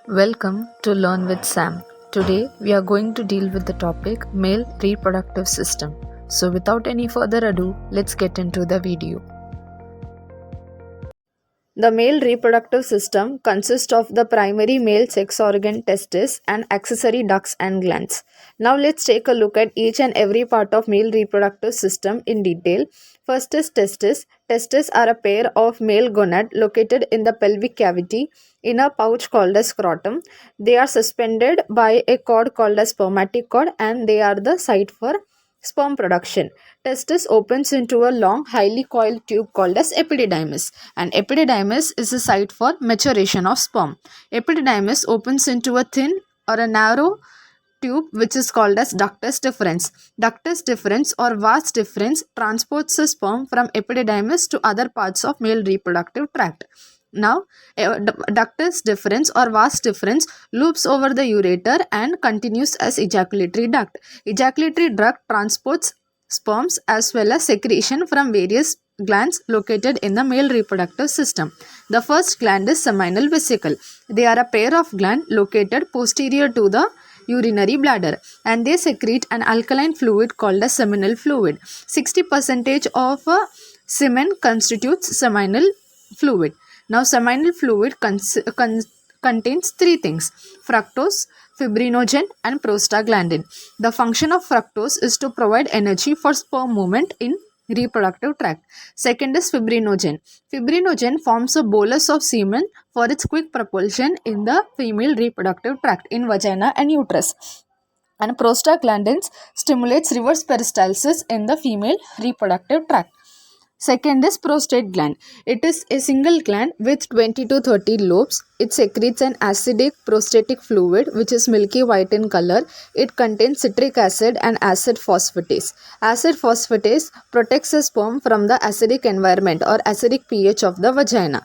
Welcome to Learn with Sam. Today we are going to deal with the topic male reproductive system. So without any further ado, let's get into the video. The male reproductive system consists of the primary male sex organ testis and accessory ducts and glands. Now let's take a look at each and every part of male reproductive system in detail. First is testis. Testes are a pair of male gonad located in the pelvic cavity in a pouch called as scrotum. They are suspended by a cord called as spermatic cord and they are the site for sperm production. Testis opens into a long, highly coiled tube called as epididymis, and epididymis is the site for maturation of sperm. Epididymis opens into a thin or a narrow tube which is called as ductus deferens. Ductus deferens or vas deferens transports the sperm from epididymis to other parts of male reproductive tract. Now, ductus deferens or vas deferens loops over the ureter and continues as ejaculatory duct. Ejaculatory duct transports sperms as well as secretion from various glands located in the male reproductive system. The first gland is seminal vesicle. They are a pair of glands located posterior to the urinary bladder and they secrete an alkaline fluid called as seminal fluid. 60% of semen constitutes seminal fluid. Now, seminal fluid contains three things: fructose, fibrinogen, and prostaglandin. The function of fructose is to provide energy for sperm movement in reproductive tract. Second is fibrinogen. Fibrinogen forms a bolus of semen for its quick propulsion in the female reproductive tract in vagina and uterus. And prostaglandins stimulates reverse peristalsis in the female reproductive tract. Second is prostate gland. It is a single gland with 20 to 30 lobes. It secretes an acidic prostatic fluid which is milky white in color. It contains citric acid and acid phosphatase. Acid phosphatase protects the sperm from the acidic environment or acidic pH of the vagina.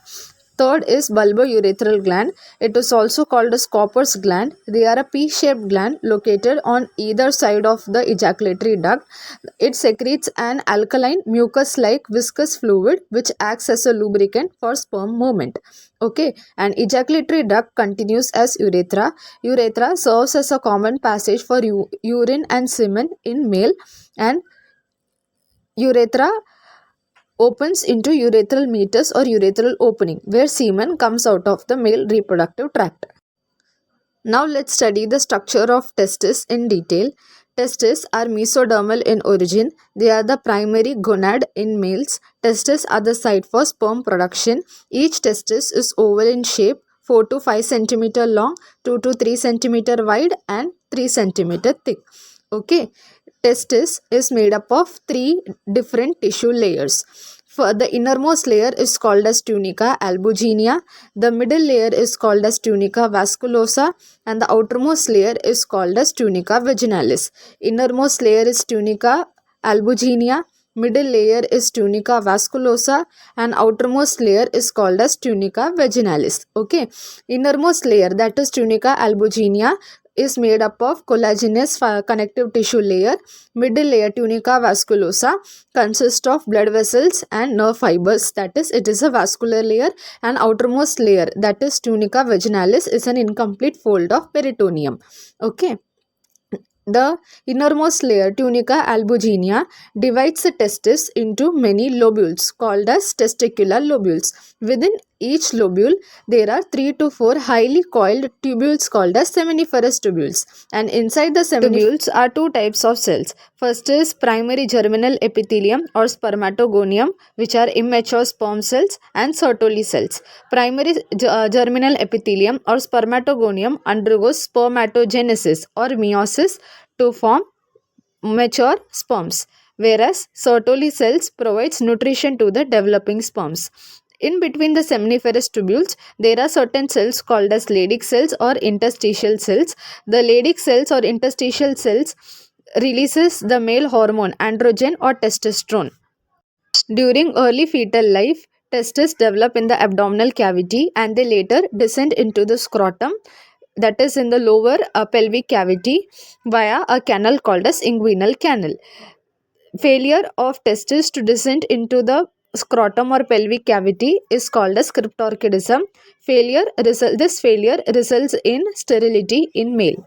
Third is bulbourethral gland. It is also called as Cooper's gland. They are a pea-shaped gland located on either side of the ejaculatory duct. It secretes an alkaline mucus-like viscous fluid which acts as a lubricant for sperm movement. Okay, and ejaculatory duct continues as urethra. Urethra serves as a common passage for urine and semen in male, and urethra opens into urethral meatus or urethral opening where semen comes out of the male reproductive tract. Now let's study the structure of testis in detail. Testes are mesodermal in origin. They are the primary gonad in males. Testes are the site for sperm production. Each testis is oval in shape, 4 to 5 cm long, 2 to 3 cm wide and 3 cm thick. Okay, testis is made up of 3 different tissue layers. For the innermost layer is called as tunica albuginea, the middle layer is called as tunica vasculosa, and the outermost layer is called as tunica vaginalis. Innermost layer is tunica albuginea, middle layer is tunica vasculosa, and outermost layer is called as tunica vaginalis. Okay, innermost layer, that is tunica albuginea, is made up of collagenous connective tissue layer. Middle layer, tunica vasculosa, consists of blood vessels and nerve fibers, that is it is a vascular layer, and outermost layer, that is tunica vaginalis, is an incomplete fold of peritoneum. Okay. The innermost layer, tunica albuginea, divides the testis into many lobules called as testicular lobules. Within each lobule, there are 3 to 4 highly coiled tubules called as seminiferous tubules. And inside the tubules are 2 types of cells. First is primary germinal epithelium or spermatogonium, which are immature sperm cells, and Sertoli cells. Primary germinal epithelium or spermatogonium undergoes spermatogenesis or meiosis to form mature sperms, whereas Sertoli cells provides nutrition to the developing sperms. In between the seminiferous tubules, there are certain cells called as Leydig cells or interstitial cells. The Leydig cells or interstitial cells releases the male hormone androgen or testosterone. During early fetal life, testes develop in the abdominal cavity and they later descend into the scrotum, that is in the lower pelvic cavity, via a canal called as inguinal canal. Failure of testes to descend into the scrotum or pelvic cavity is called as cryptorchidism. This failure results in sterility in male.